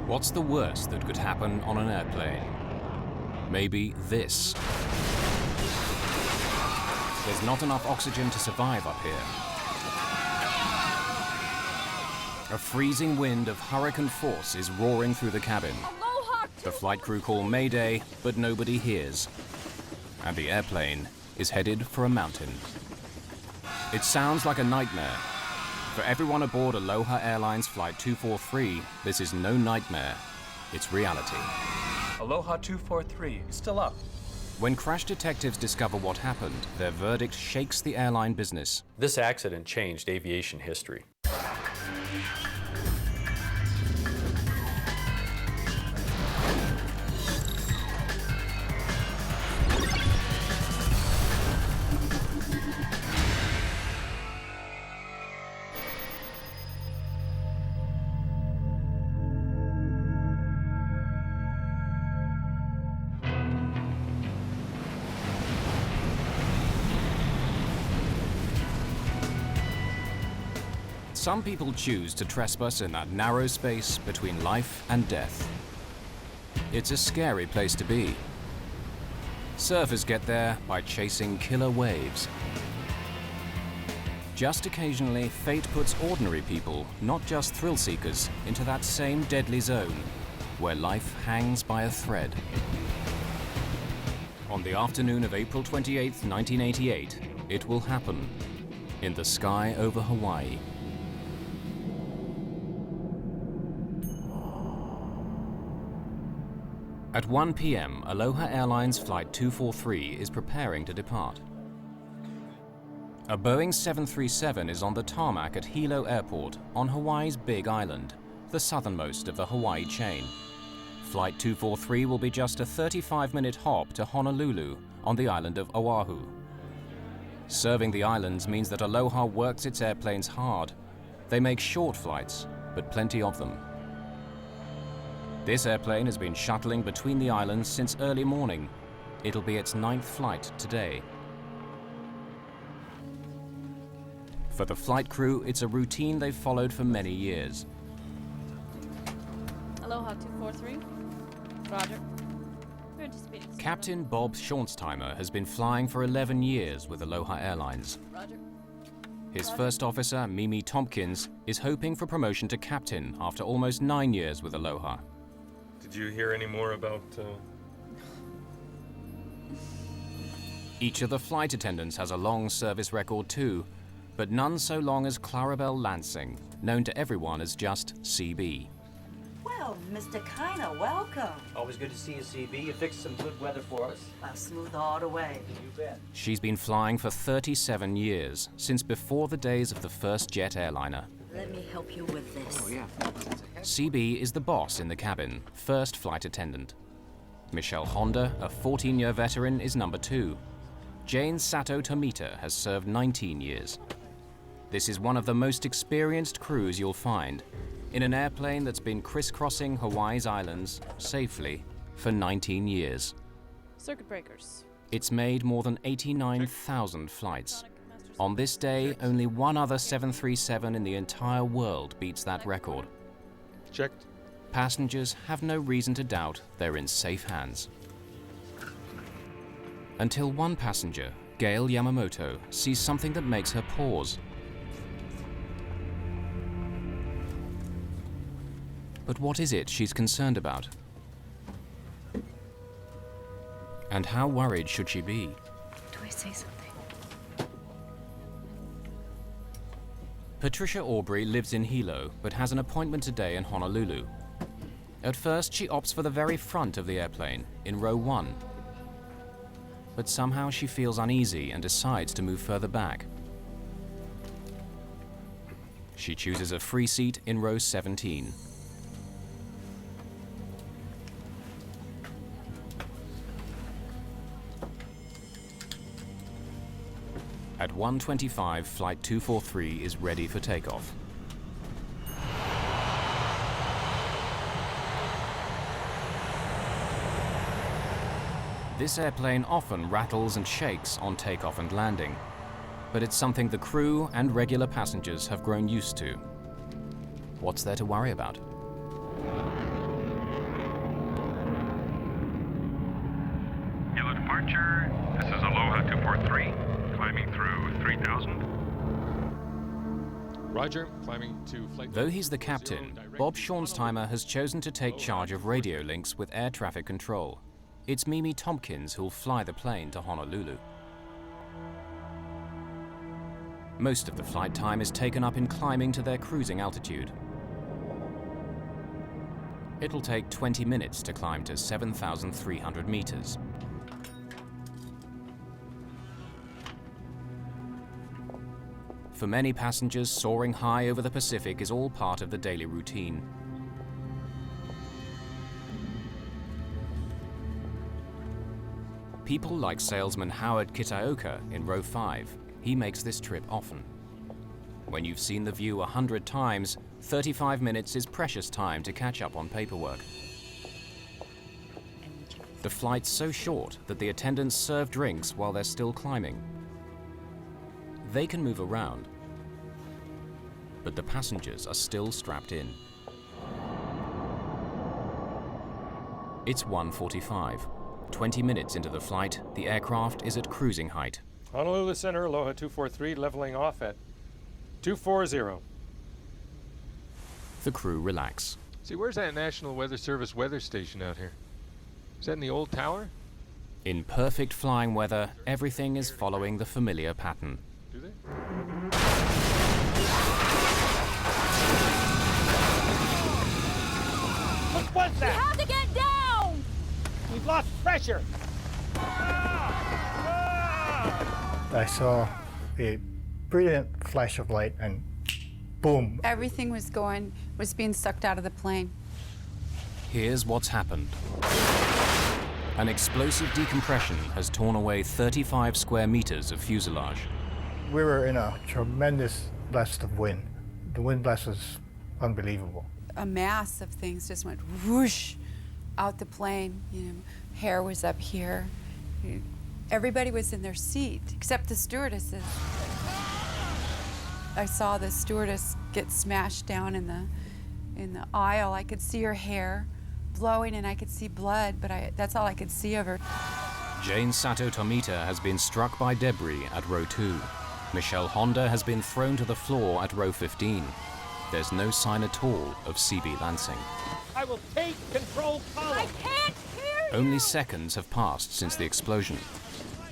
What's the worst that could happen on an airplane? Maybe this. There's not enough oxygen to survive up here. A freezing wind of hurricane force is roaring through the cabin. The flight crew call Mayday, but nobody hears. And the airplane is headed for a mountain. It sounds like a nightmare. For everyone aboard Aloha Airlines Flight 243, this is no nightmare, it's reality. Aloha 243, still up. When crash detectives discover what happened, their verdict shakes the airline business. This accident changed aviation history. Some people choose to trespass in that narrow space between life and death. It's a scary place to be. Surfers get there by chasing killer waves. Just occasionally, fate puts ordinary people, not just thrill seekers, into that same deadly zone, where life hangs by a thread. On the afternoon of April 28, 1988, it will happen in the sky over Hawaii. At 1 p.m., Aloha Airlines Flight 243 is preparing to depart. A Boeing 737 is on the tarmac at Hilo Airport on Hawaii's Big Island, the southernmost of the Hawaii chain. Flight 243 will be just a 35-minute hop to Honolulu on the island of Oahu. Serving the islands means that Aloha works its airplanes hard. They make short flights, but plenty of them. This airplane has been shuttling between the islands since early morning. It'll be its 9th flight today. For the flight crew, it's a routine they've followed for many years. Aloha 243. Roger. We're anticipating. Captain Bob Schornsteimer has been flying for 11 years with Aloha Airlines. Roger. His first officer, Mimi Tompkins, is hoping for promotion to captain after almost 9 years with Aloha. Did you hear any more about, Each of the flight attendants has a long service record too, but none so long as Clarabelle Lansing, known to everyone as just CB. Well, Mr. Kiner, welcome. Always good to see you, CB. You fixed some good weather for us. I'll smooth all the way. You bet. She's been flying for 37 years, since before the days of the first jet airliner. Let me help you with this. Oh, yeah. CB is the boss in the cabin, first flight attendant. Michelle Honda, a 14-year veteran, is number 2. Jane Sato Tomita has served 19 years. This is one of the most experienced crews you'll find, in an airplane that's been crisscrossing Hawaii's islands safely for 19 years. Circuit breakers. It's made more than 89,000 flights. On this day, only one other 737 in the entire world beats that record. checked? Passengers have no reason to doubt they're in safe hands. Until one passenger, Gail Yamamoto, sees something that makes her pause. But what is it she's concerned about? And how worried should she be? Do I say something? Patricia Aubrey lives in Hilo, but has an appointment today in Honolulu. At first, she opts for the very front of the airplane, in row 1. But somehow she feels uneasy and decides to move further back. She chooses a free seat in row 17. At 1:25, Flight 243 is ready for takeoff. This airplane often rattles and shakes on takeoff and landing, but it's something the crew and regular passengers have grown used to. What's there to worry about? departure. This is Aloha 243, climbing through 3000. Roger, climbing to flight. Though he's the captain, Bob Schornsteimer has chosen to take charge of radio links with air traffic control. It's Mimi Tompkins who'll fly the plane to Honolulu. Most of the flight time is taken up in climbing to their cruising altitude. It'll take 20 minutes to climb to 7,300 meters. For many passengers, soaring high over the Pacific is all part of the daily routine. People like salesman Howard Kitaoka in row 5. He makes this trip often. When you've seen the view 100 times, 35 minutes is precious time to catch up on paperwork. The flight's so short that the attendants serve drinks while they're still climbing. They can move around, but the passengers are still strapped in. It's 1:45. 20 minutes into the flight, the aircraft is at cruising height. Honolulu Center, Aloha 243, leveling off at 240. The crew relax. See, where's that National Weather Service weather station out here? Is that in the old tower? In perfect flying weather, everything is following the familiar pattern. Do they? What was We that? have to get down! We've lost pressure. I saw a brilliant flash of light and boom. Everything was being sucked out of the plane. Here's what's happened. An explosive decompression has torn away 35 square meters of fuselage. We were in a tremendous blast of wind. The wind blast was unbelievable. A mass of things just went whoosh out the plane. You know, hair was up here. Everybody was in their seat except the stewardesses. I saw the stewardess get smashed down in the aisle. I could see her hair blowing and I could see blood, but that's all I could see of her. Jane Sato Tomita has been struck by debris at row 2. Michelle Honda has been thrown to the floor at row 15. There's no sign at all of CB Lansing. I will take control column. I can't hear you! Only seconds have passed since the explosion.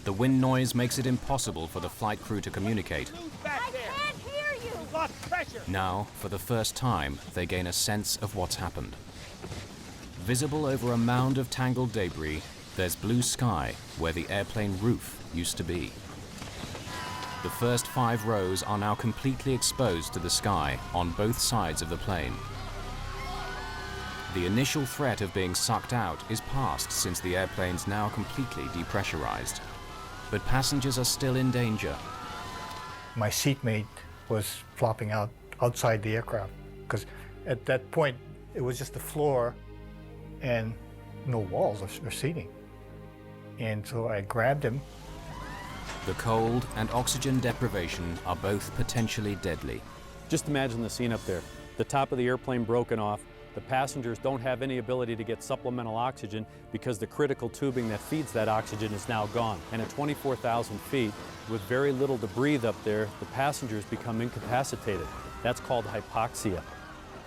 The wind noise makes it impossible for the flight crew to communicate. Lose back I there. can't hear you! We've lost pressure. Now, for the first time, they gain a sense of what's happened. Visible over a mound of tangled debris, there's blue sky where the airplane roof used to be. The first 5 rows are now completely exposed to the sky on both sides of the plane. The initial threat of being sucked out is past since the airplane's now completely depressurized. But passengers are still in danger. My seatmate was flopping out outside the aircraft because at that point it was just the floor and no walls or seating. And so I grabbed him. The cold and oxygen deprivation are both potentially deadly. Just imagine the scene up there. The top of the airplane broken off. The passengers don't have any ability to get supplemental oxygen because the critical tubing that feeds that oxygen is now gone. And at 24,000 feet, with very little to breathe up there, the passengers become incapacitated. That's called hypoxia.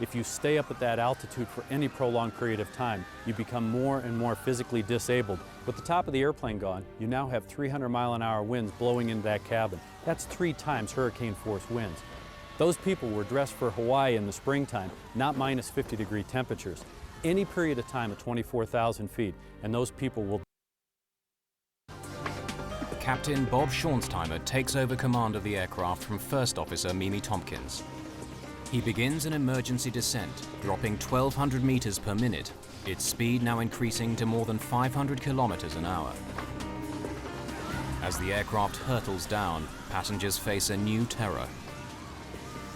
If you stay up at that altitude for any prolonged period of time, you become more and more physically disabled. With the top of the airplane gone, you now have 300-mile-an-hour winds blowing into that cabin. That's 3 times hurricane force winds. Those people were dressed for Hawaii in the springtime, not minus 50-degree temperatures. Any period of time at 24,000 feet, and those people will. Captain Bob Schornsteimer takes over command of the aircraft from First Officer Mimi Tompkins. He begins an emergency descent, dropping 1,200 meters per minute, its speed now increasing to more than 500 kilometers an hour. As the aircraft hurtles down, passengers face a new terror.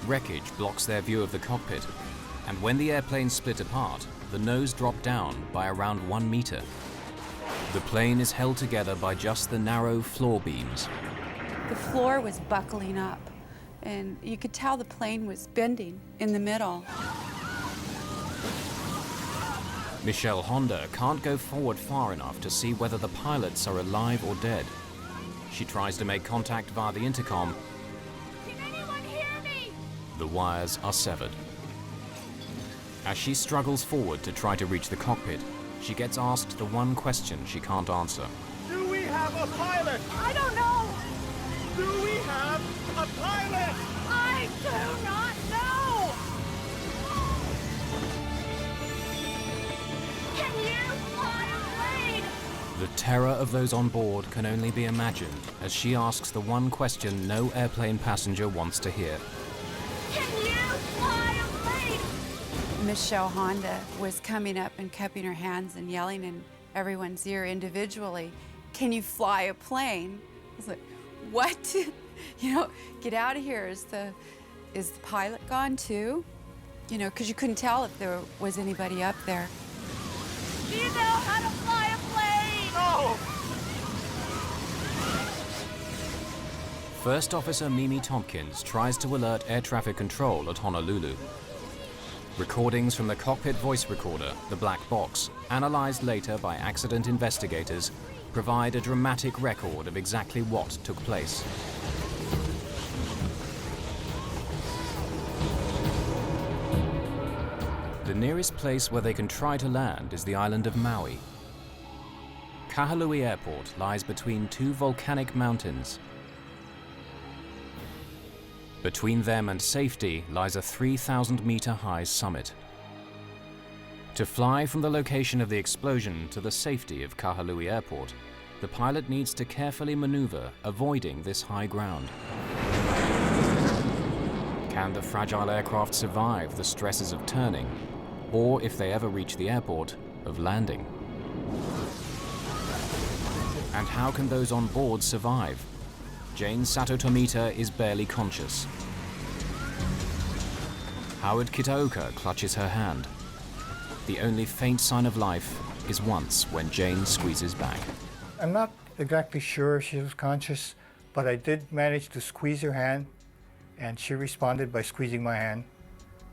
Wreckage blocks their view of the cockpit, and when the airplane split apart, the nose dropped down by around 1 meter. The plane is held together by just the narrow floor beams. The floor was buckling up, and you could tell the plane was bending in the middle. Michelle Honda can't go forward far enough to see whether the pilots are alive or dead. She tries to make contact via the intercom. Can anyone hear me? The wires are severed. As she struggles forward to try to reach the cockpit, she gets asked the one question she can't answer. Do we have a pilot? I don't know. Do we have a pilot? I do not know. Can you fly a plane? The terror of those on board can only be imagined as she asks the one question no airplane passenger wants to hear. Can you fly a plane? Michelle Honda was coming up and cupping her hands and yelling in everyone's ear individually, "Can you fly a plane?" I was like, what? You know, get out of here. Is the pilot gone too? You know, because you couldn't tell if there was anybody up there. Do you know how to fly a plane? No! First Officer Mimi Tompkins tries to alert air traffic control at Honolulu. Recordings from the cockpit voice recorder, the black box, analyzed later by accident investigators, provide a dramatic record of exactly what took place. The nearest place where they can try to land is the island of Maui. Kahului Airport lies between two volcanic mountains. Between them and safety lies a 3,000-meter-high summit. To fly from the location of the explosion to the safety of Kahului Airport, the pilot needs to carefully maneuver, avoiding this high ground. Can the fragile aircraft survive the stresses of turning, or if they ever reach the airport, of landing? And how can those on board survive? Jane Sato Tomita is barely conscious. Howard Kitaoka clutches her hand. The only faint sign of life is once when Jane squeezes back. I'm not exactly sure if she was conscious, but I did manage to squeeze her hand, and she responded by squeezing my hand,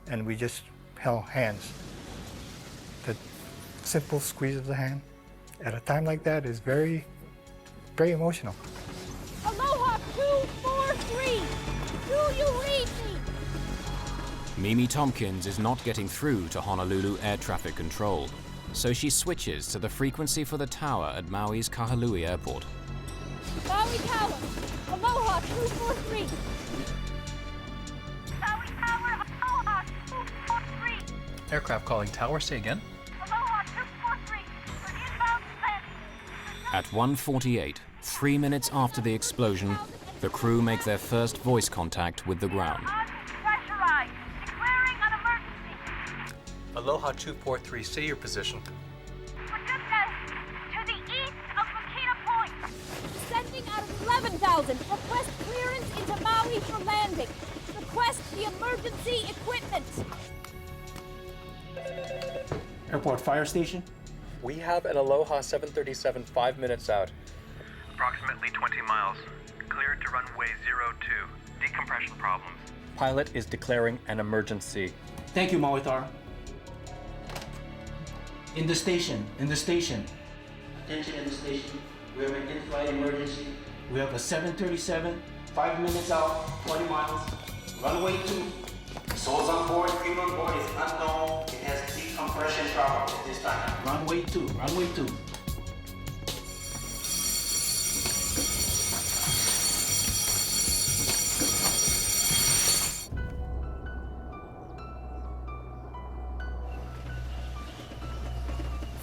and we just held hands. The simple squeeze of the hand at a time like that is very, very emotional. Aloha 243. Do you read me? Mimi Tompkins is not getting through to Honolulu Air Traffic Control, so she switches to the frequency for the tower at Maui's Kahului Airport. Maui Tower. Aloha 243. Maui Tower. Aloha 243. Aircraft calling tower, say again. Aloha 243. For inbound landing. At 1:48, 3 minutes after the explosion, the crew make their first voice contact with the ground. Pressurized. Declaring an emergency. Aloha 243, say your position. Paducah, to the east of Makina Point. Descending at 11,000. Request clearance into Maui for landing. Request the emergency equipment. Airport fire station? We have an Aloha 737 5 minutes out. Approximately 20 miles. Cleared to runway 02. Decompression problems. Pilot is declaring an emergency. Thank you, Maui Tower. In the station. Attention in the station. We have an in-flight emergency. We have a 737, 5 minutes out, 20 miles, runway 2. Souls on board, crew on board is unknown. It has decompression problem at this time. Runway 2.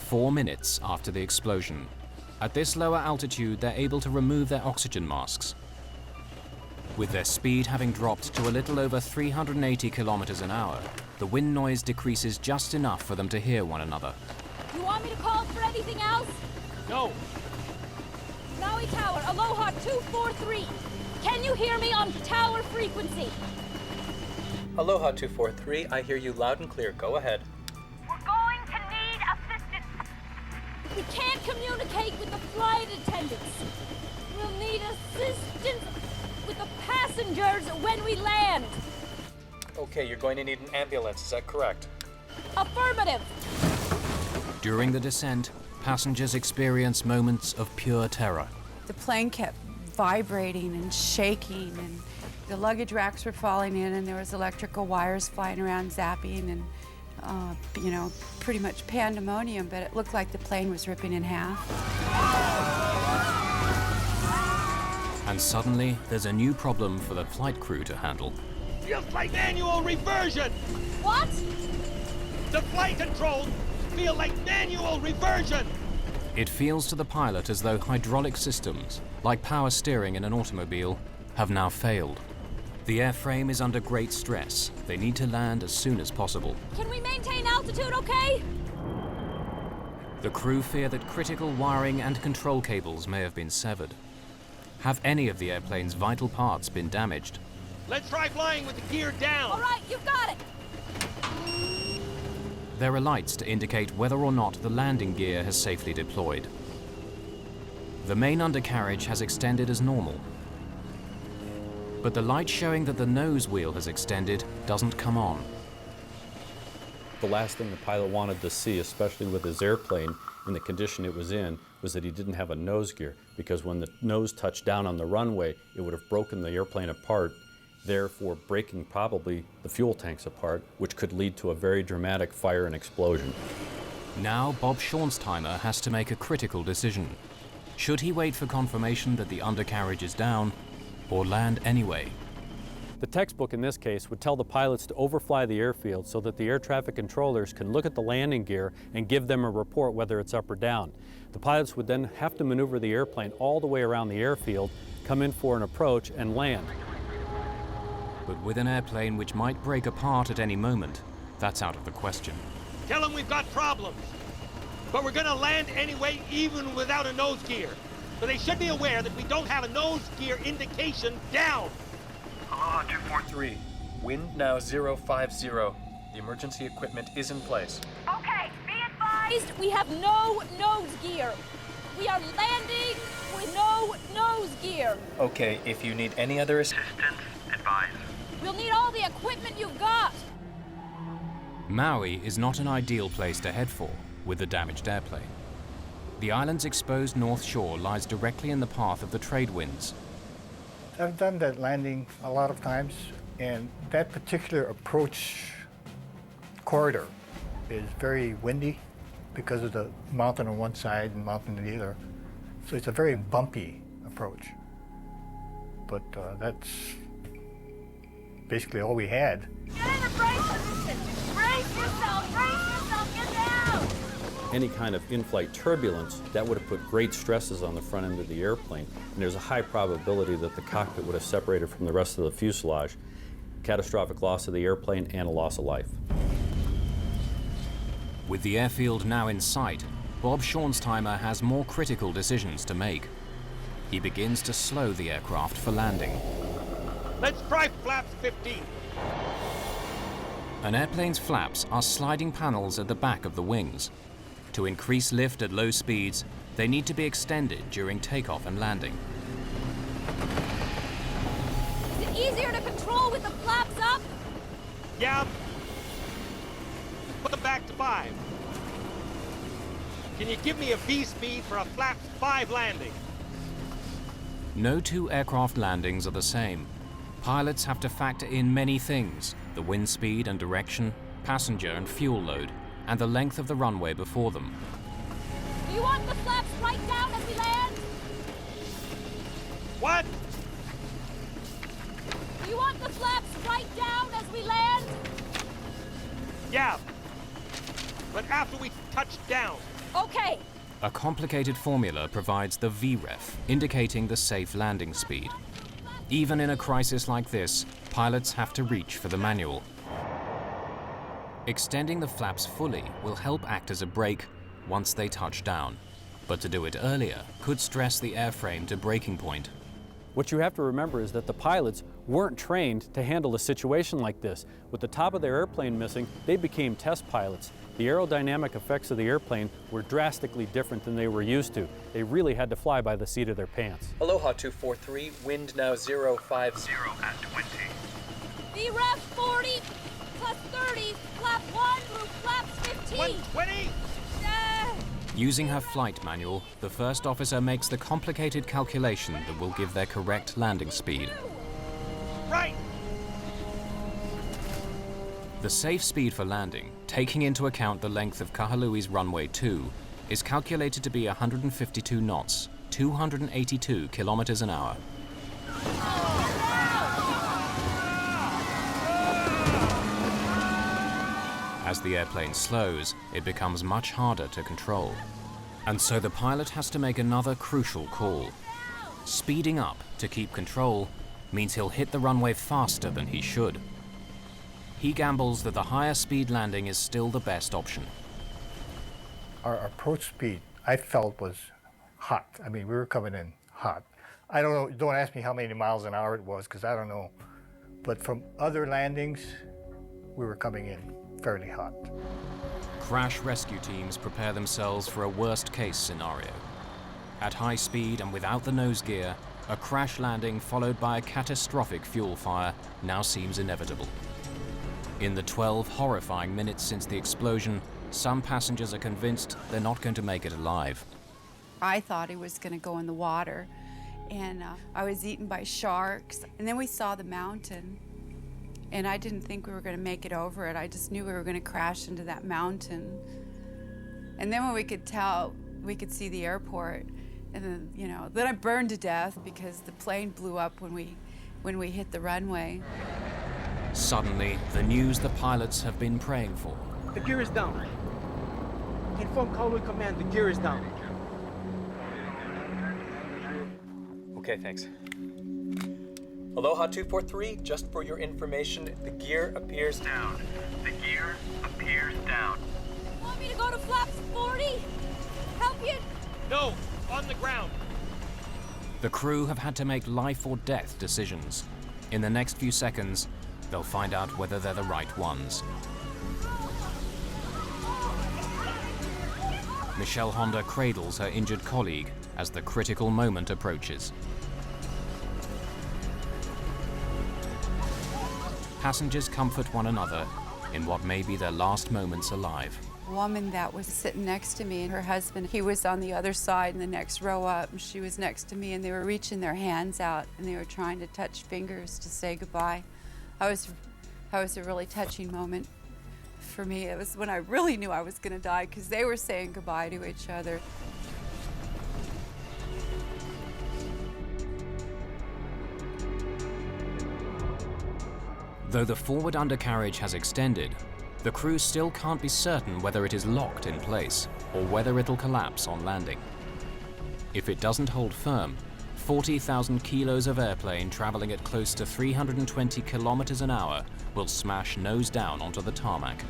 4 minutes after the explosion. At this lower altitude, they're able to remove their oxygen masks. With their speed having dropped to a little over 380 kilometers an hour, the wind noise decreases just enough for them to hear one another. You want me to call for anything else? No. Maui Tower, Aloha 243. Can you hear me on tower frequency? Aloha 243, I hear you loud and clear. Go ahead. We're going to need assistance. We can't communicate with the flight attendants. We'll need assistance with the passengers when we land. Okay, you're going to need an ambulance, is that correct? Affirmative. During the descent, passengers experience moments of pure terror. The plane kept vibrating and shaking, and the luggage racks were falling in, and there was electrical wires flying around zapping, and you know, pretty much pandemonium, but it looked like the plane was ripping in half. And suddenly, there's a new problem for the flight crew to handle. Feels like manual reversion! What? The flight controls feel like manual reversion! It feels to the pilot as though hydraulic systems, like power steering in an automobile, have now failed. The airframe is under great stress. They need to land as soon as possible. Can we maintain altitude okay? The crew fear that critical wiring and control cables may have been severed. Have any of the airplane's vital parts been damaged? Let's try flying with the gear down! All right, you've got it! There are lights to indicate whether or not the landing gear has safely deployed. The main undercarriage has extended as normal, but the light showing that the nose wheel has extended doesn't come on. The last thing the pilot wanted to see, especially with his airplane in the condition it was in, was that he didn't have a nose gear, because when the nose touched down on the runway, it would have broken the airplane apart, therefore breaking probably the fuel tanks apart, which could lead to a very dramatic fire and explosion. Now Bob Schornsteimer has to make a critical decision. Should he wait for confirmation that the undercarriage is down, or land anyway? The textbook in this case would tell the pilots to overfly the airfield so that the air traffic controllers can look at the landing gear and give them a report whether it's up or down. The pilots would then have to maneuver the airplane all the way around the airfield, come in for an approach, and land. But with an airplane which might break apart at any moment, that's out of the question. Tell them we've got problems, but we're gonna land anyway, even without a nose gear. So they should be aware that we don't have a nose gear indication down. Aloha 243. Wind now 050. The emergency equipment is in place. Okay, be advised, we have no nose gear. We are landing with no nose gear. Okay, if you need any other Assistance advised. We'll need all the equipment you've got. Maui is not an ideal place to head for with the damaged airplane. The island's exposed north shore lies directly in the path of the trade winds. I've done that landing a lot of times, and that particular approach corridor is very windy because of the mountain on one side and mountain on the other. So it's a very bumpy approach. But that's basically all we had. Get in a brace position. Brace yourself, get down. Any kind of in-flight turbulence, that would have put great stresses on the front end of the airplane, and there's a high probability that the cockpit would have separated from the rest of the fuselage, catastrophic loss of the airplane, and a loss of life. With the airfield now in sight, Bob Schornsteimer has more critical decisions to make. He begins to slow the aircraft for landing. Let's try flaps 15. An airplane's flaps are sliding panels at the back of the wings. To increase lift at low speeds, they need to be extended during takeoff and landing. Is it easier to control with the flaps up? Yeah. Put them back to 5. Can you give me a V speed for a flaps 5 landing? No two aircraft landings are the same. Pilots have to factor in many things: the wind speed and direction, passenger and fuel load, and the length of the runway before them. Do you want the flaps right down as we land? What? Do you want the flaps right down as we land? Yeah. But after we touch down. Okay. A complicated formula provides the VREF, indicating the safe landing speed. Even in a crisis like this, pilots have to reach for the manual. Extending the flaps fully will help act as a brake once they touch down, but to do it earlier could stress the airframe to breaking point. What you have to remember is that the pilots weren't trained to handle a situation like this. With the top of their airplane missing, they became test pilots. The aerodynamic effects of the airplane were drastically different than they were used to. They really had to fly by the seat of their pants. Aloha 243, wind now 050. 0 at 20. VREF 40 plus 30, flap 1 through flaps 15. 120? Yay! Using her flight manual, the first officer makes the complicated calculation that will give their correct landing speed. Right! The safe speed for landing, taking into account the length of Kahalui's runway 2, is calculated to be 152 knots, 282 kilometers an hour. As the airplane slows, it becomes much harder to control. And so the pilot has to make another crucial call. Speeding up to keep control means he'll hit the runway faster than he should. He gambles that the higher speed landing is still the best option. Our approach speed, I felt, was hot. I mean, we were coming in hot. I don't know, don't ask me how many miles an hour it was, because I don't know. But from other landings, we were coming in fairly hot. Crash rescue teams prepare themselves for a worst-case scenario. At high speed and without the nose gear, a crash landing followed by a catastrophic fuel fire now seems inevitable. In the 12 horrifying minutes since the explosion, some passengers are convinced they're not going to make it alive. I thought he was going to go in the water, and I was eaten by sharks. And then we saw the mountain, and I didn't think we were going to make it over it. I just knew we were going to crash into that mountain. And then when we could tell, we could see the airport, and then, you know, then I burned to death because the plane blew up when we hit the runway. Suddenly, the news the pilots have been praying for. The gear is down. Inform Kaului Command, the gear is down. Okay, thanks. Aloha 243, just for your information, the gear appears Down. The gear appears down. Want me to go to flaps 40? Help you? No, on the ground. The crew have had to make life or death decisions. In the next few seconds, they'll find out whether they're the right ones. Michelle Honda cradles her injured colleague as the critical moment approaches. Passengers comfort one another in what may be their last moments alive. A woman that was sitting next to me, and her husband, he was on the other side in the next row up, and she was next to me, and they were reaching their hands out, and they were trying to touch fingers to say goodbye. That was a really touching moment for me. It was when I really knew I was going to die, because they were saying goodbye to each other. Though the forward undercarriage has extended, the crew still can't be certain whether it is locked in place or whether it'll collapse on landing. If it doesn't hold firm, 40,000 kilos of airplane traveling at close to 320 kilometers an hour will smash nose down onto the tarmac.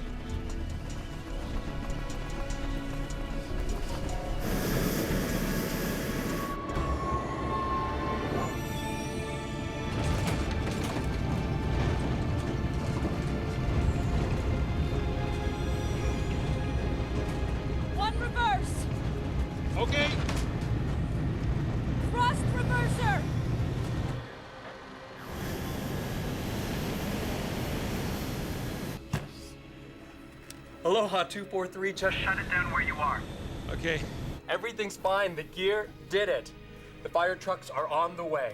One reverse. Okay. Thrust reverser. Aloha 243, just Shut it down where you are. Okay. everything's fine. The gear did it. The fire trucks are on the way.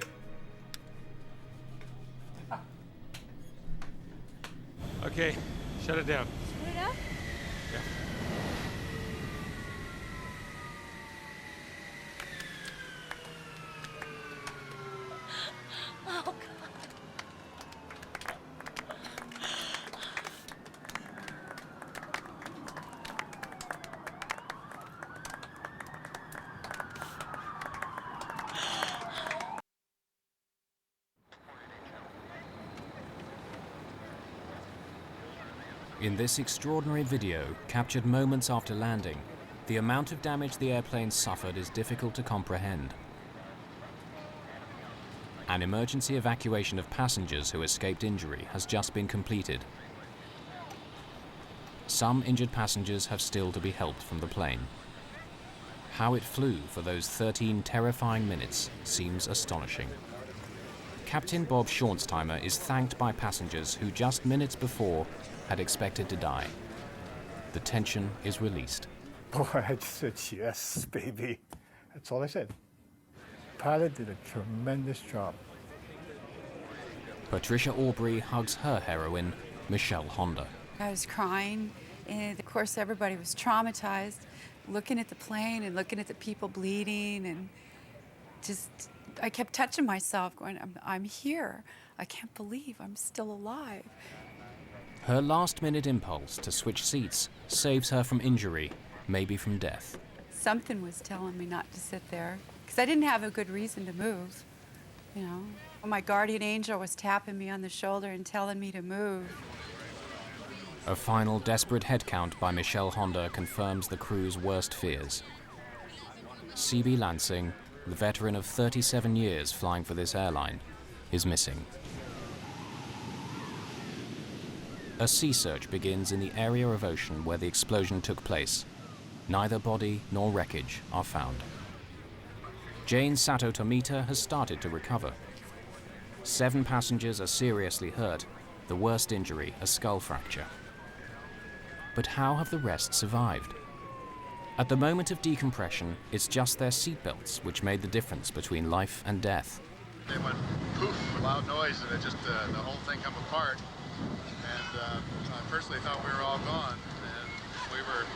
Okay, shut it down. Put it up. Yeah. Oh, God. In this extraordinary video, captured moments after landing, the amount of damage the airplane suffered is difficult to comprehend. An emergency evacuation of passengers who escaped injury has just been completed. Some injured passengers have still to be helped from the plane. How it flew for those 13 terrifying minutes seems astonishing. Captain Bob Schornsteimer is thanked by passengers who just minutes before had expected to die. The tension is released. Boy, I just said, yes, baby. That's all I said. Pilot did a tremendous job. Patricia Aubrey hugs her heroine, Michelle Honda. I was crying, and of course everybody was traumatized, looking at the plane and looking at the people bleeding, and just, I kept touching myself going, I'm here. I can't believe I'm still alive. Her last-minute impulse to switch seats saves her from injury, maybe from death. Something was telling me not to sit there, because I didn't have a good reason to move, you know. My guardian angel was tapping me on the shoulder and telling me to move. A final desperate head count by Michelle Honda confirms the crew's worst fears. C.B. Lansing, the veteran of 37 years flying for this airline, is missing. A sea search begins in the area of ocean where the explosion took place. Neither body nor wreckage are found. Jane Sato Tomita has started to recover. 7 passengers are seriously hurt, the worst injury a skull fracture. But how have the rest survived? At the moment of decompression, it's just their seatbelts which made the difference between life and death. They went poof, loud noise, and it just, the whole thing come apart. And I personally thought we were all gone, and we were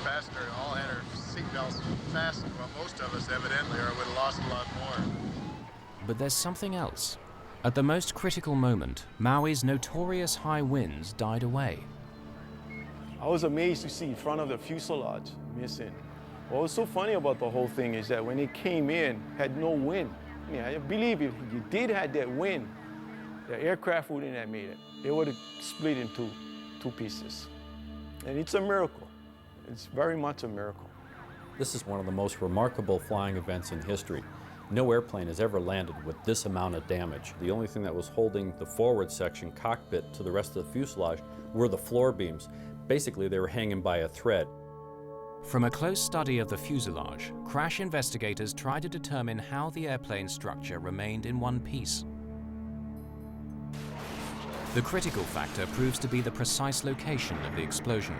fastened, all had our seatbelts fastened, well, most of us evidently, or would have lost a lot more. But there's something else. At the most critical moment, Maui's notorious high winds died away. I was amazed to see front of the fuselage missing. What was so funny about the whole thing is that when it came in, had no wind. Yeah, I believe if you did have that wind, the aircraft wouldn't have made it. It would have split into 2 pieces. And it's a miracle. It's very much a miracle. This is one of the most remarkable flying events in history. No airplane has ever landed with this amount of damage. The only thing that was holding the forward section cockpit to the rest of the fuselage were the floor beams. Basically, they were hanging by a thread. From a close study of the fuselage, crash investigators tried to determine how the airplane's structure remained in one piece. The critical factor proves to be the precise location of the explosion.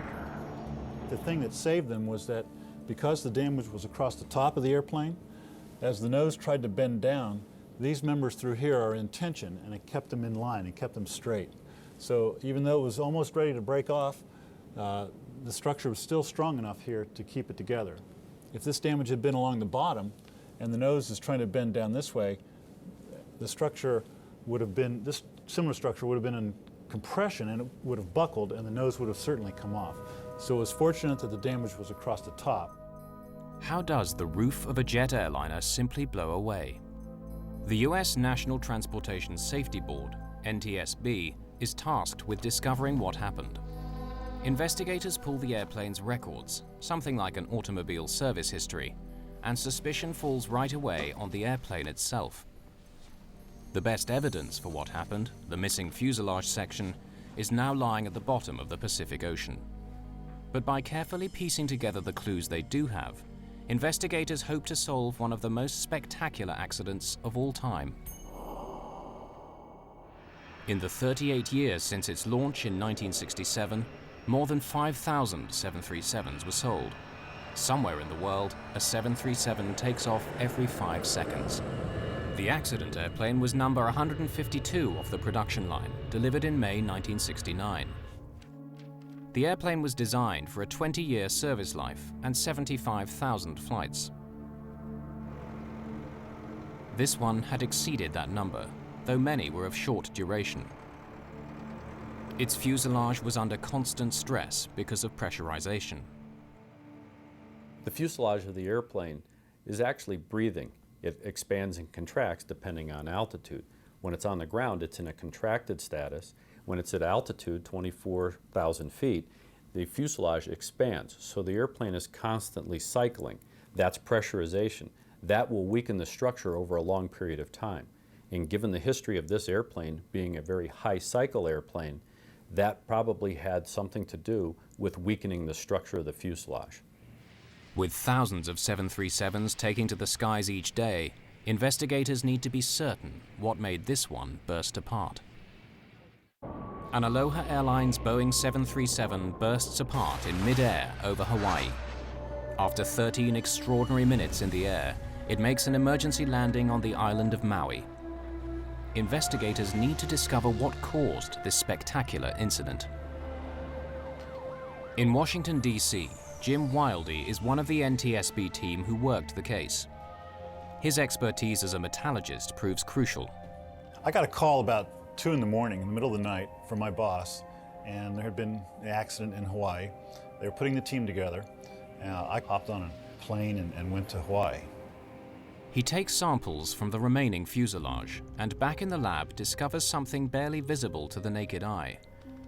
The thing that saved them was that because the damage was across the top of the airplane, as the nose tried to bend down, these members through here are in tension, and it kept them in line, it kept them straight. So even though it was almost ready to break off, the structure was still strong enough here to keep it together. If this damage had been along the bottom, and the nose is trying to bend down this way, the structure would have been, this similar structure would have been in compression, and it would have buckled, and the nose would have certainly come off. So it was fortunate that the damage was across the top. How does the roof of a jet airliner simply blow away? The U.S. National Transportation Safety Board, NTSB, is tasked with discovering what happened. Investigators pull the airplane's records, something like an automobile service history, and suspicion falls right away on the airplane itself. The best evidence for what happened, the missing fuselage section, is now lying at the bottom of the Pacific Ocean. But by carefully piecing together the clues they do have, investigators hope to solve one of the most spectacular accidents of all time. In the 38 years since its launch in 1967, more than 5,000 737s were sold. Somewhere in the world, a 737 takes off every 5 seconds. The accident airplane was number 152 off the production line, delivered in May 1969. The airplane was designed for a 20-year service life and 75,000 flights. This one had exceeded that number, though many were of short duration. Its fuselage was under constant stress because of pressurization. The fuselage of the airplane is actually breathing. It expands and contracts depending on altitude. When it's on the ground, it's in a contracted status. When it's at altitude, 24,000 feet, the fuselage expands, so the airplane is constantly cycling. That's pressurization. That will weaken the structure over a long period of time. And given the history of this airplane being a very high cycle airplane, that probably had something to do with weakening the structure of the fuselage. With thousands of 737s taking to the skies each day, investigators need to be certain what made this one burst apart. An Aloha Airlines Boeing 737 bursts apart in mid-air over Hawaii. After 13 extraordinary minutes in the air, it makes an emergency landing on the island of Maui. Investigators need to discover what caused this spectacular incident. In Washington, D.C., Jim Wildey is one of the NTSB team who worked the case. His expertise as a metallurgist proves crucial. I got a call about 2 in the morning, in the middle of the night, from my boss, and there had been an accident in Hawaii. They were putting the team together. I hopped on a plane and went to Hawaii. He takes samples from the remaining fuselage and back in the lab discovers something barely visible to the naked eye.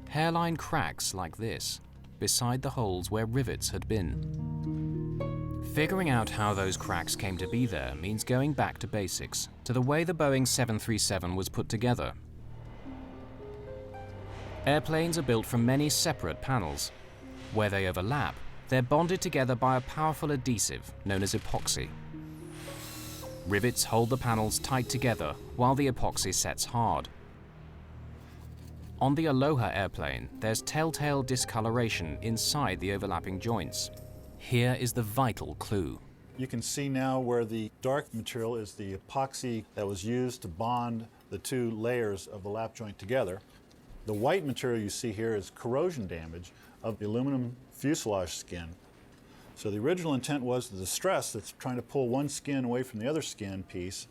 Hairline cracks like this, beside the holes where rivets had been. Figuring out how those cracks came to be there means going back to basics, to the way the Boeing 737 was put together. Airplanes are built from many separate panels. Where they overlap, they're bonded together by a powerful adhesive known as epoxy. Rivets hold the panels tight together while the epoxy sets hard. On the Aloha airplane, there's telltale discoloration inside the overlapping joints. Here is the vital clue. You can see now where the dark material is the epoxy that was used to bond the 2 layers of the lap joint together. The white material you see here is corrosion damage of the aluminum fuselage skin. So the original intent was that the stress that's trying to pull one skin away from the other skin piece,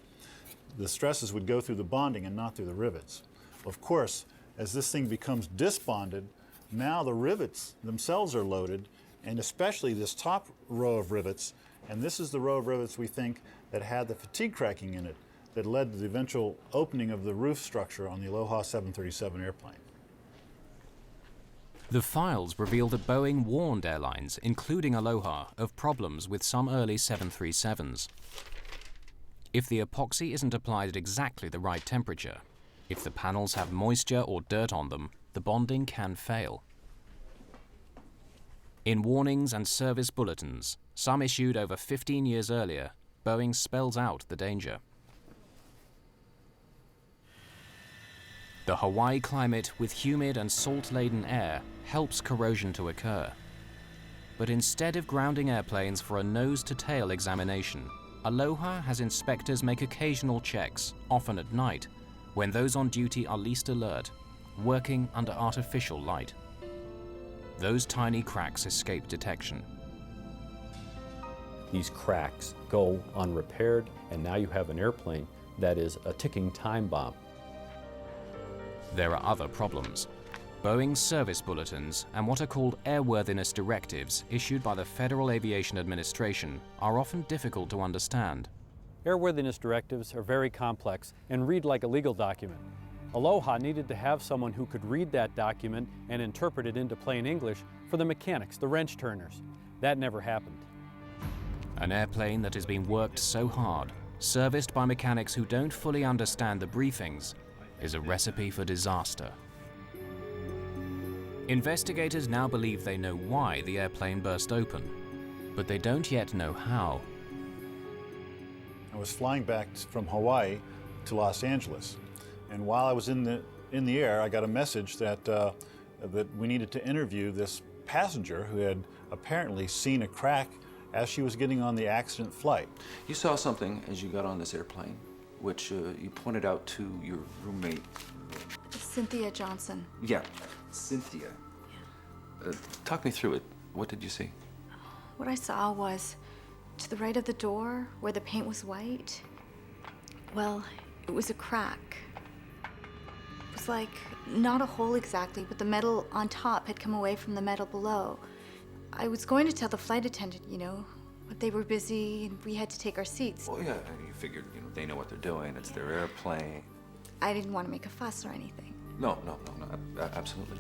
the stresses would go through the bonding and not through the rivets. Of course, as this thing becomes disbonded, now the rivets themselves are loaded, and especially this top row of rivets, and this is the row of rivets we think that had the fatigue cracking in it that led to the eventual opening of the roof structure on the Aloha 737 airplane. The files reveal that Boeing warned airlines, including Aloha, of problems with some early 737s. If the epoxy isn't applied at exactly the right temperature, if the panels have moisture or dirt on them, the bonding can fail. In warnings and service bulletins, some issued over 15 years earlier, Boeing spells out the danger. The Hawaii climate with humid and salt-laden air helps corrosion to occur. But instead of grounding airplanes for a nose-to-tail examination, Aloha has inspectors make occasional checks, often at night, when those on duty are least alert, working under artificial light. Those tiny cracks escape detection. These cracks go unrepaired, and now you have an airplane that is a ticking time bomb. There are other problems. Boeing's service bulletins and what are called airworthiness directives issued by the Federal Aviation Administration are often difficult to understand. Airworthiness directives are very complex and read like a legal document. Aloha needed to have someone who could read that document and interpret it into plain English for the mechanics, the wrench turners. That never happened. An airplane that has been worked so hard, serviced by mechanics who don't fully understand the briefings, is a recipe for disaster. Investigators now believe they know why the airplane burst open, but they don't yet know how. I was flying back from Hawaii to Los Angeles, and while I was in the air, I got a message that that we needed to interview this passenger who had apparently seen a crack as she was getting on the accident flight. You saw something as you got on this airplane, which you pointed out to your roommate. Cynthia Johnson. Yeah, Cynthia. Yeah. Talk me through it. What did you see? What I saw was to the right of the door, where the paint was white. Well, it was a crack. It was like, not a hole exactly, but the metal on top had come away from the metal below. I was going to tell the flight attendant, but they were busy and we had to take our seats. Well, yeah, you figured, they know what they're doing. It's their airplane. I didn't want to make a fuss or anything. No, absolutely.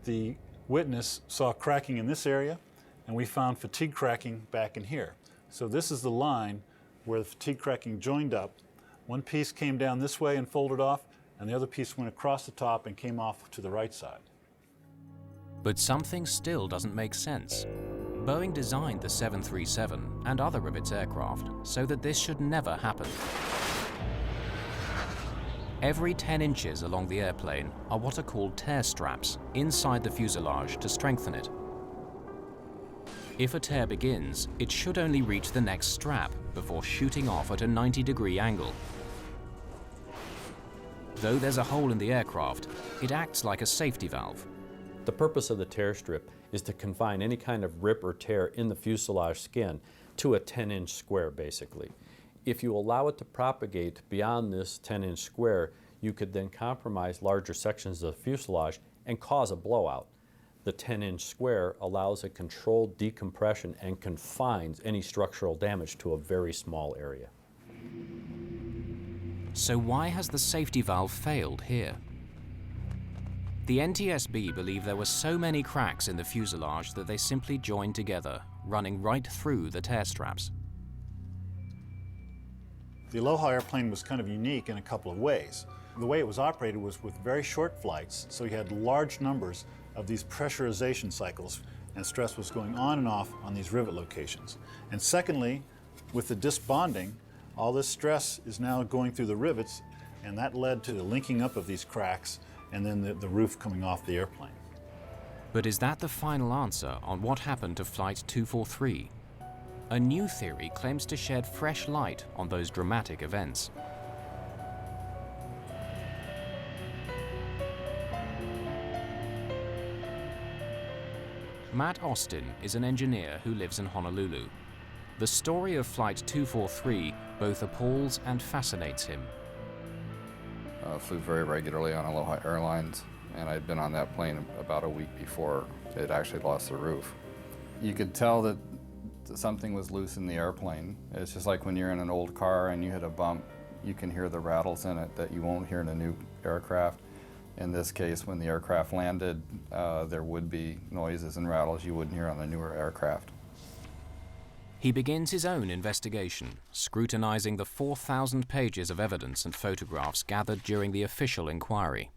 The witness saw cracking in this area, and we found fatigue cracking back in here. So this is the line where the fatigue cracking joined up. One piece came down this way and folded off, and the other piece went across the top and came off to the right side. But something still doesn't make sense. Boeing designed the 737 and other of its aircraft so that this should never happen. Every 10 inches along the airplane are what are called tear straps inside the fuselage to strengthen it. If a tear begins, it should only reach the next strap before shooting off at a 90-degree angle. Though there's a hole in the aircraft, it acts like a safety valve. The purpose of the tear strip is to confine any kind of rip or tear in the fuselage skin to a 10-inch square, basically. If you allow it to propagate beyond this 10-inch square, you could then compromise larger sections of the fuselage and cause a blowout. The 10-inch square allows a controlled decompression and confines any structural damage to a very small area. So why has the safety valve failed here? The NTSB believe there were so many cracks in the fuselage that they simply joined together, running right through the tear straps. The Aloha airplane was kind of unique in a couple of ways. The way it was operated was with very short flights, so you had large numbers of these pressurization cycles, and stress was going on and off on these rivet locations. And secondly, with the disc bonding, all this stress is now going through the rivets, and that led to the linking up of these cracks and then the roof coming off the airplane. But is that the final answer on what happened to Flight 243? A new theory claims to shed fresh light on those dramatic events. Matt Austin is an engineer who lives in Honolulu. The story of Flight 243 both appalls and fascinates him. I flew very regularly on Aloha Airlines, and I'd been on that plane about a week before it actually lost the roof. You could tell that something was loose in the airplane. It's just like when you're in an old car and you hit a bump, you can hear the rattles in it that you won't hear in a new aircraft. In this case, when the aircraft landed, there would be noises and rattles you wouldn't hear on the newer aircraft. He begins his own investigation, scrutinizing the 4,000 pages of evidence and photographs gathered during the official inquiry.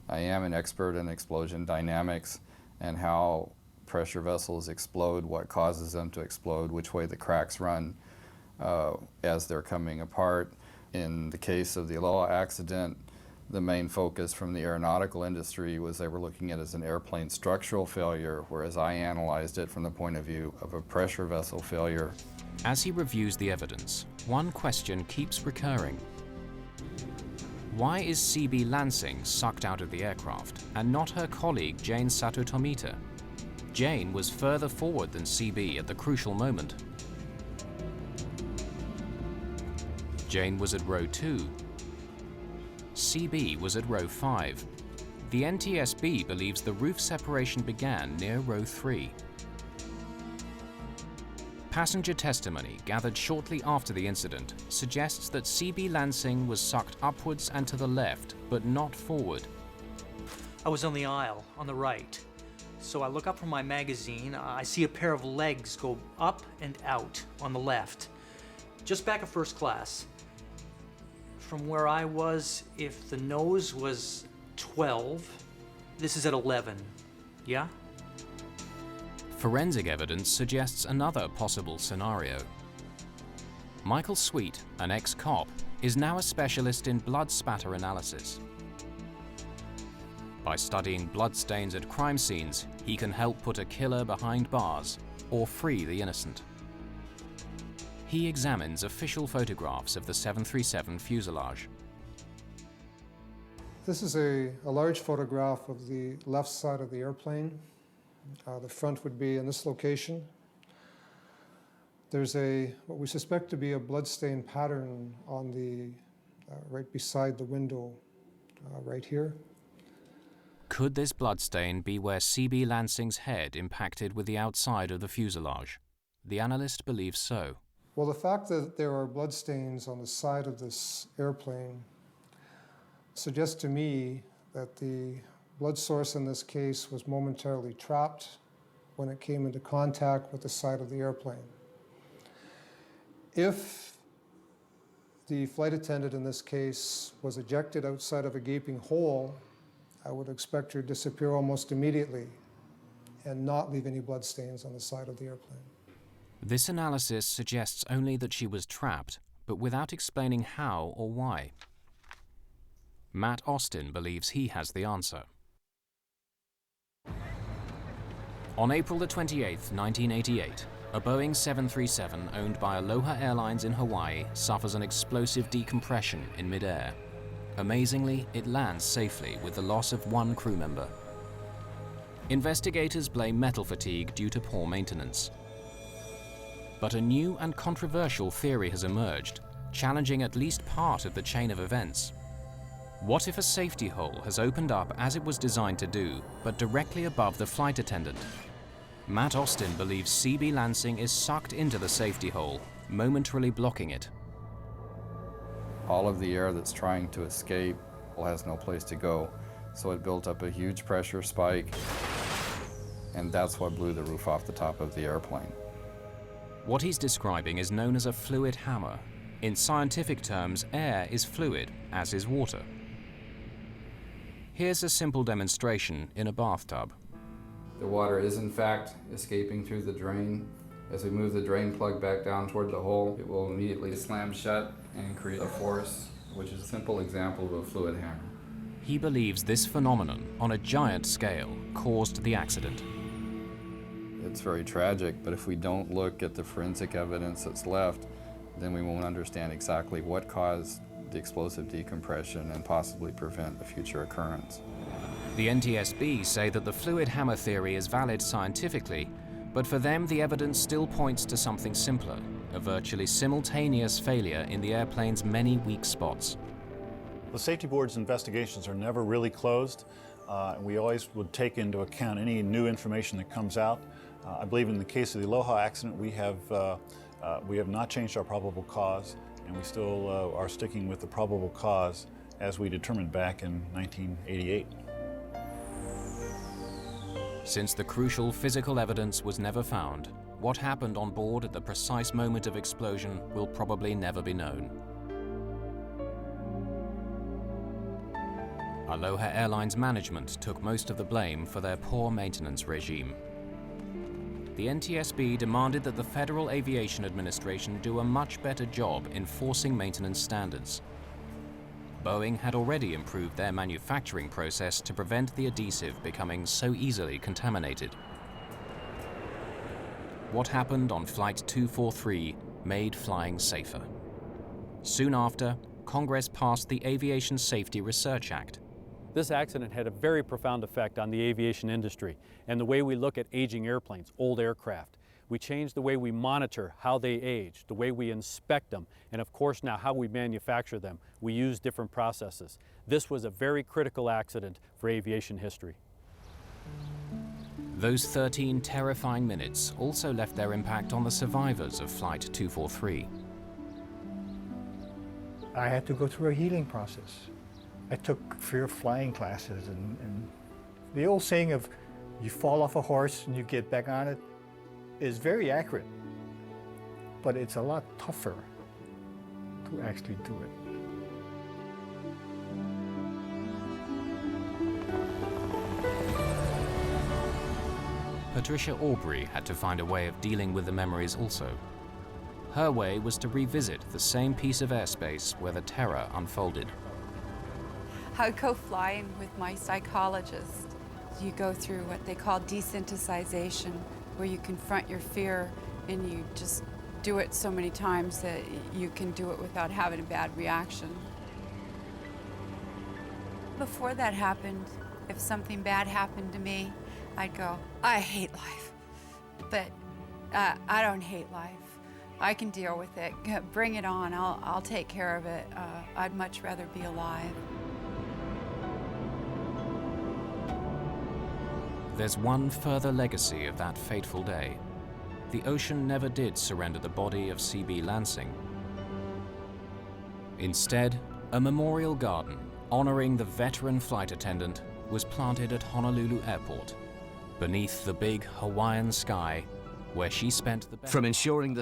I am an expert in explosion dynamics and how pressure vessels explode, what causes them to explode, which way the cracks run as they're coming apart. In the case of the Aloha accident, the main focus from the aeronautical industry was they were looking at it as an airplane structural failure, whereas I analyzed it from the point of view of a pressure vessel failure. As he reviews the evidence, one question keeps recurring. Why is CB Lansing sucked out of the aircraft and not her colleague Jane Sato Tomita? Jane was further forward than CB at the crucial moment. Jane was at row 2. CB was at row 5. The NTSB believes the roof separation began near row 3. Passenger testimony gathered shortly after the incident suggests that CB Lansing was sucked upwards and to the left, but not forward. I was on the aisle, on the right. So I look up from my magazine, I see a pair of legs go up and out on the left, just back of first class. From where I was, if the nose was 12, this is at 11, yeah? Forensic evidence suggests another possible scenario. Michael Sweet, an ex-cop, is now a specialist in blood spatter analysis. By studying bloodstains at crime scenes, he can help put a killer behind bars or free the innocent. He examines official photographs of the 737 fuselage. This is a large photograph of the left side of the airplane. The front would be in this location. There's what we suspect to be a bloodstain pattern on the right beside the window, right here. Could this bloodstain be where CB Lansing's head impacted with the outside of the fuselage? The analyst believes so. Well, the fact that there are bloodstains on the side of this airplane suggests to me that the blood source in this case was momentarily trapped when it came into contact with the side of the airplane. If the flight attendant in this case was ejected outside of a gaping hole, I would expect her to disappear almost immediately and not leave any bloodstains on the side of the airplane. This analysis suggests only that she was trapped, but without explaining how or why. Matt Austin believes he has the answer. On April the 28th, 1988, a Boeing 737 owned by Aloha Airlines in Hawaii suffers an explosive decompression in midair. Amazingly, it lands safely with the loss of one crew member. Investigators blame metal fatigue due to poor maintenance. But a new and controversial theory has emerged, challenging at least part of the chain of events. What if a safety hole has opened up as it was designed to do, but directly above the flight attendant? Matt Austin believes CB Lansing is sucked into the safety hole, momentarily blocking it. All of the air that's trying to escape has no place to go, so it built up a huge pressure spike, and that's what blew the roof off the top of the airplane. What he's describing is known as a fluid hammer. In scientific terms, air is fluid, as is water. Here's a simple demonstration in a bathtub. The water is in fact escaping through the drain. As we move the drain plug back down toward the hole, it will immediately slam shut and create a force, which is a simple example of a fluid hammer. He believes this phenomenon, on a giant scale, caused the accident. It's very tragic, but if we don't look at the forensic evidence that's left, then we won't understand exactly what caused the explosive decompression and possibly prevent a future occurrence. The NTSB say that the fluid hammer theory is valid scientifically, but for them the evidence still points to something simpler, a virtually simultaneous failure in the airplane's many weak spots. The Safety Board's investigations are never really closed. We always would take into account any new information that comes out. I believe in the case of the Aloha accident, we have not changed our probable cause, and we still are sticking with the probable cause as we determined back in 1988. Since the crucial physical evidence was never found, what happened on board at the precise moment of explosion will probably never be known. Aloha Airlines management took most of the blame for their poor maintenance regime. The NTSB demanded that the Federal Aviation Administration do a much better job enforcing maintenance standards. Boeing had already improved their manufacturing process to prevent the adhesive becoming so easily contaminated. What happened on Flight 243 made flying safer. Soon after, Congress passed the Aviation Safety Research Act. This accident had a very profound effect on the aviation industry and the way we look at aging airplanes, old aircraft. We changed the way we monitor how they age, the way we inspect them, and of course now how we manufacture them. We use different processes. This was a very critical accident for aviation history. Those 13 terrifying minutes also left their impact on the survivors of Flight 243. I had to go through a healing process. I took fear of flying classes, and the old saying of you fall off a horse and you get back on it is very accurate, but it's a lot tougher to actually do it. Patricia Aubrey had to find a way of dealing with the memories also. Her way was to revisit the same piece of airspace where the terror unfolded. I'd go flying with my psychologist. You go through what they call desensitization, where you confront your fear and you just do it so many times that you can do it without having a bad reaction. Before that happened, if something bad happened to me, I'd go, I hate life. But I don't hate life. I can deal with it. Bring it on. I'll take care of it. I'd much rather be alive. There's one further legacy of that fateful day. The ocean never did surrender the body of CB Lansing. Instead, a memorial garden honoring the veteran flight attendant was planted at Honolulu Airport, beneath the big Hawaiian sky where she spent the best. From ensuring the